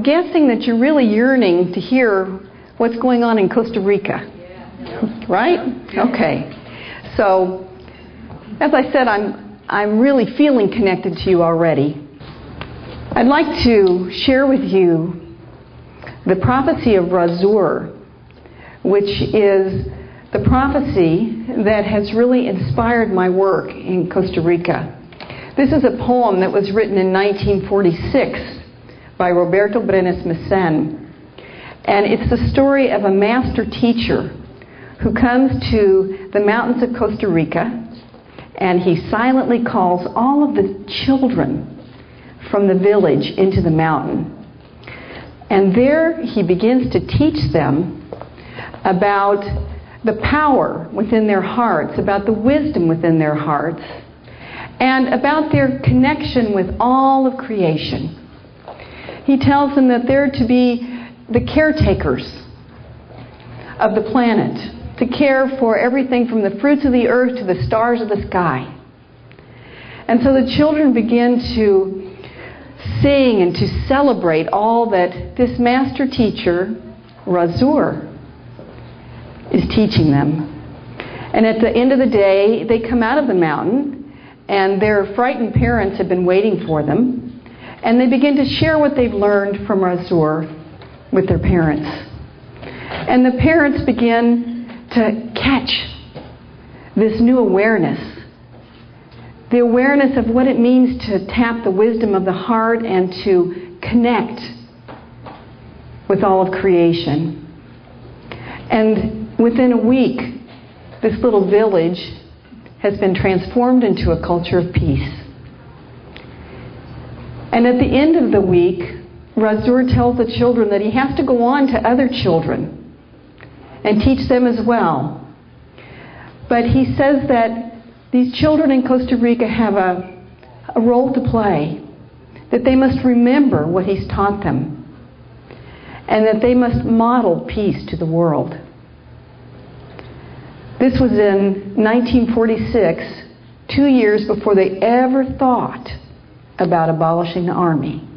guessing that you're really yearning to hear what's going on in Costa Rica. Right? Okay. So, as I said, I'm really feeling connected to you already. I'd like to share with you the prophecy of Razur, which is the prophecy that has really inspired my work in Costa Rica. This is a poem that was written in 1946 by Roberto Brenes Mesen. And it's the story of a master teacher who comes to the mountains of Costa Rica, and he silently calls all of the children from the village into the mountain. And there he begins to teach them about the power within their hearts, about the wisdom within their hearts, and about their connection with all of creation. He tells them that they're to be the caretakers of the planet, to care for everything from the fruits of the earth to the stars of the sky. And so the children begin to sing and to celebrate all that this master teacher, Razur, is teaching them. And at the end of the day, they come out of the mountain, and their frightened parents have been waiting for them, and they begin to share what they've learned from Razur with their parents. And the parents begin to catch this new awareness, the awareness of what it means to tap the wisdom of the heart and to connect with all of creation. And within a week, this little village has been transformed into a culture of peace. And at the end of the week, Razur tells the children that he has to go on to other children and teach them as well. But he says that these children in Costa Rica have a role to play, that they must remember what he's taught them, and that they must model peace to the world. This was in 1946, 2 years before they ever thought about abolishing the army.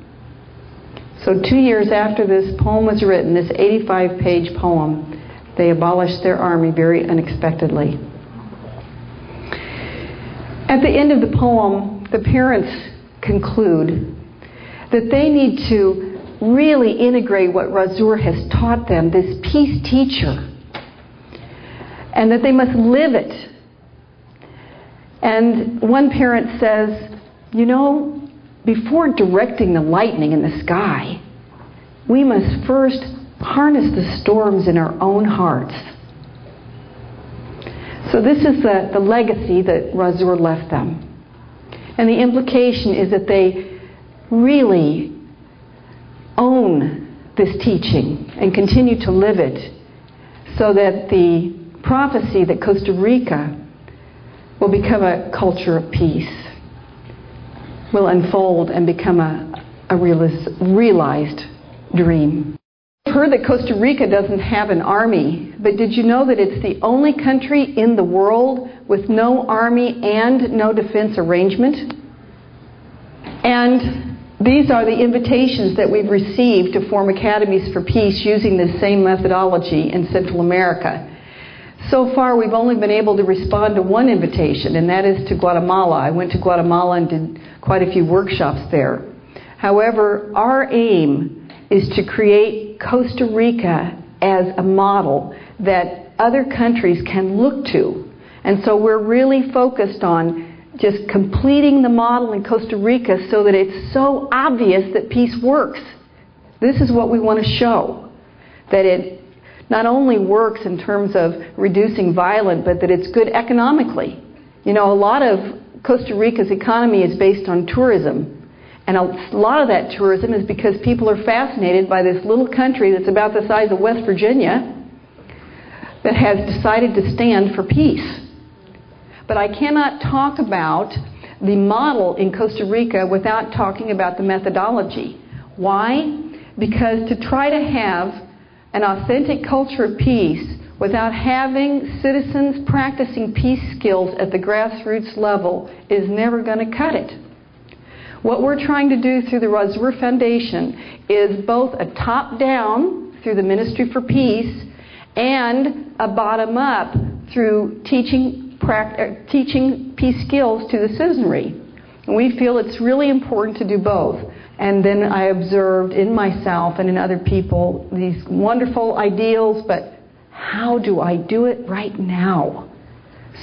So 2 years after this poem was written, this 85-page poem, they abolished their army very unexpectedly. At the end of the poem, the parents conclude that they need to really integrate what Razur has taught them, this peace teacher, and that they must live it. And one parent says, you know, before directing the lightning in the sky, we must first harness the storms in our own hearts. So this is the legacy that Razur left them. And the implication is that they really own this teaching and continue to live it, so that the prophecy that Costa Rica will become a culture of peace will unfold and become a realized dream. I've heard that Costa Rica doesn't have an army, but did you know that it's the only country in the world with no army and no defense arrangement? And these are the invitations that we've received to form academies for peace using this same methodology in Central America. So far, we've only been able to respond to one invitation, and that is to Guatemala. I went to Guatemala and did quite a few workshops there. However, our aim is to create Costa Rica as a model that other countries can look to. And so we're really focused on just completing the model in Costa Rica so that it's so obvious that peace works. This is what we want to show, that it not only works in terms of reducing violence, but that it's good economically. You know, a lot of Costa Rica's economy is based on tourism. And a lot of that tourism is because people are fascinated by this little country that's about the size of West Virginia that has decided to stand for peace. But I cannot talk about the model in Costa Rica without talking about the methodology. Why? Because to try to have an authentic culture of peace without having citizens practicing peace skills at the grassroots level is never going to cut it. What we're trying to do through the Roswer Foundation is both a top-down through the Ministry for Peace and a bottom-up through teaching peace skills to the citizenry. And we feel it's really important to do both. And then I observed in myself and in other people these wonderful ideals, but how do I do it right now?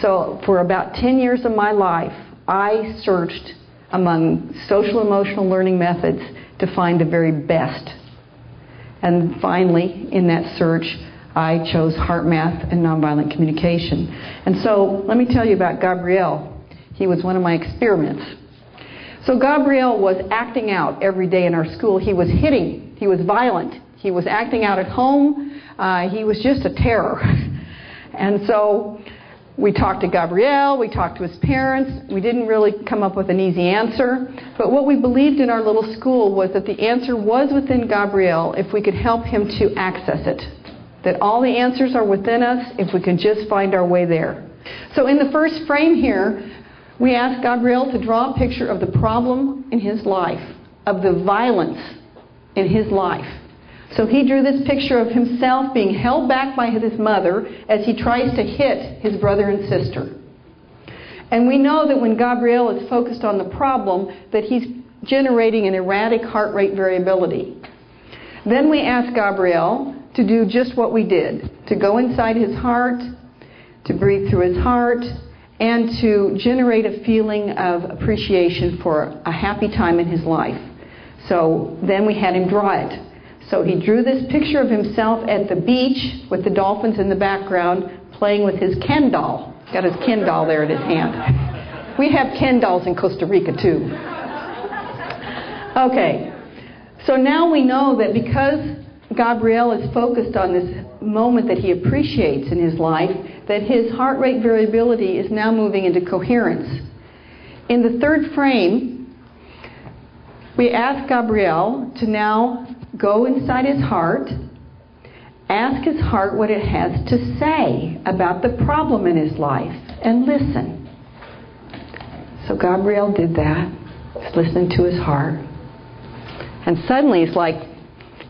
So for about 10 years of my life, I searched among social emotional learning methods to find the very best. And finally, in that search, I chose HeartMath and nonviolent communication. And so let me tell you about Gabriel. He was one of my experiments. So Gabriel was acting out every day in our school. He was hitting. He was violent. He was acting out at home. He was just a terror. And so we talked to Gabriel. We talked to his parents. We didn't really come up with an easy answer. But what we believed in our little school was that the answer was within Gabriel if we could help him to access it. That all the answers are within us if we can just find our way there. So in the first frame here, we asked Gabriel to draw a picture of the problem in his life, of the violence in his life. So he drew this picture of himself being held back by his mother as he tries to hit his brother and sister. And we know that when Gabriel is focused on the problem, that he's generating an erratic heart rate variability. Then we asked Gabriel to do just what we did, to go inside his heart, to breathe through his heart, and to generate a feeling of appreciation for a happy time in his life. So then we had him draw it. So he drew this picture of himself at the beach with the dolphins in the background playing with his Ken doll. Got his Ken doll there in his hand. We have Ken dolls in Costa Rica too. Okay, so now we know that because Gabriel is focused on this moment that he appreciates in his life, that his heart rate variability is now moving into coherence. In the third frame, we ask Gabriel to now go inside his heart, ask his heart what it has to say about the problem in his life, and listen. So Gabriel did that. He's listening to his heart. And suddenly it's like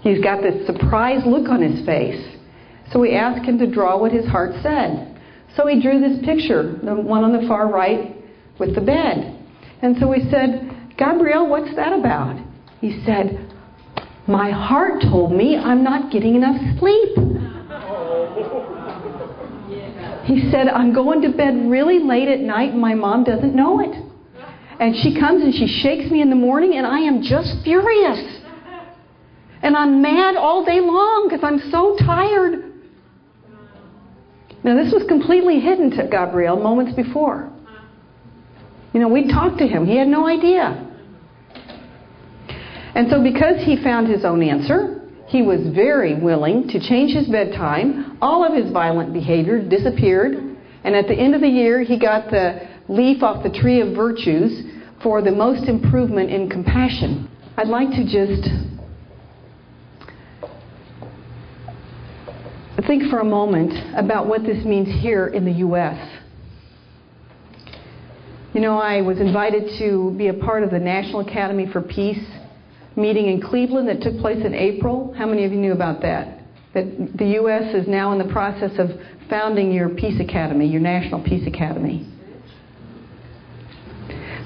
he's got this surprised look on his face. So we asked him to draw what his heart said. So he drew this picture, the one on the far right with the bed. And so we said, Gabriel, what's that about? He said, my heart told me I'm not getting enough sleep. He said, I'm going to bed really late at night and my mom doesn't know it. And she comes and she shakes me in the morning and I am just furious. And I'm mad all day long because I'm so tired. Now this was completely hidden to Gabriel moments before. You know, we talked to him. He had no idea. And so because he found his own answer, he was very willing to change his bedtime. All of his violent behavior disappeared. And at the end of the year, he got the leaf off the tree of virtues for the most improvement in compassion. I'd like to just think for a moment about what this means here in the U.S. You know, I was invited to be a part of the National Academy for Peace meeting in Cleveland that took place in April. How many of you knew about that? That the U.S. is now in the process of founding your Peace Academy, your National Peace Academy.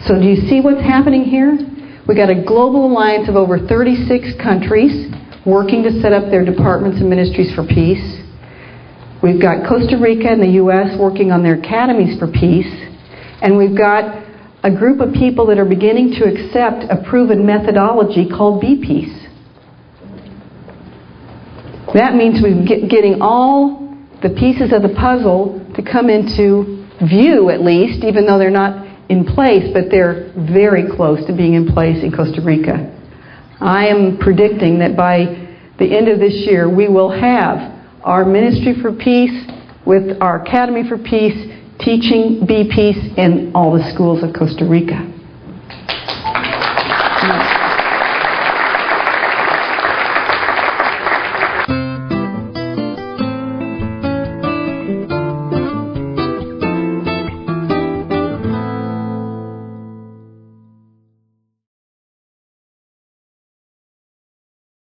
So do you see what's happening here? We've got a global alliance of over 36 countries working to set up their departments and ministries for peace. We've got Costa Rica and the U.S. working on their academies for peace. And we've got a group of people that are beginning to accept a proven methodology called B-Peace. That means we're getting all the pieces of the puzzle to come into view, at least, even though they're not in place, but they're very close to being in place in Costa Rica. I am predicting that by the end of this year, we will have our Ministry for Peace with our Academy for Peace teaching B-Peace in all the schools of Costa Rica.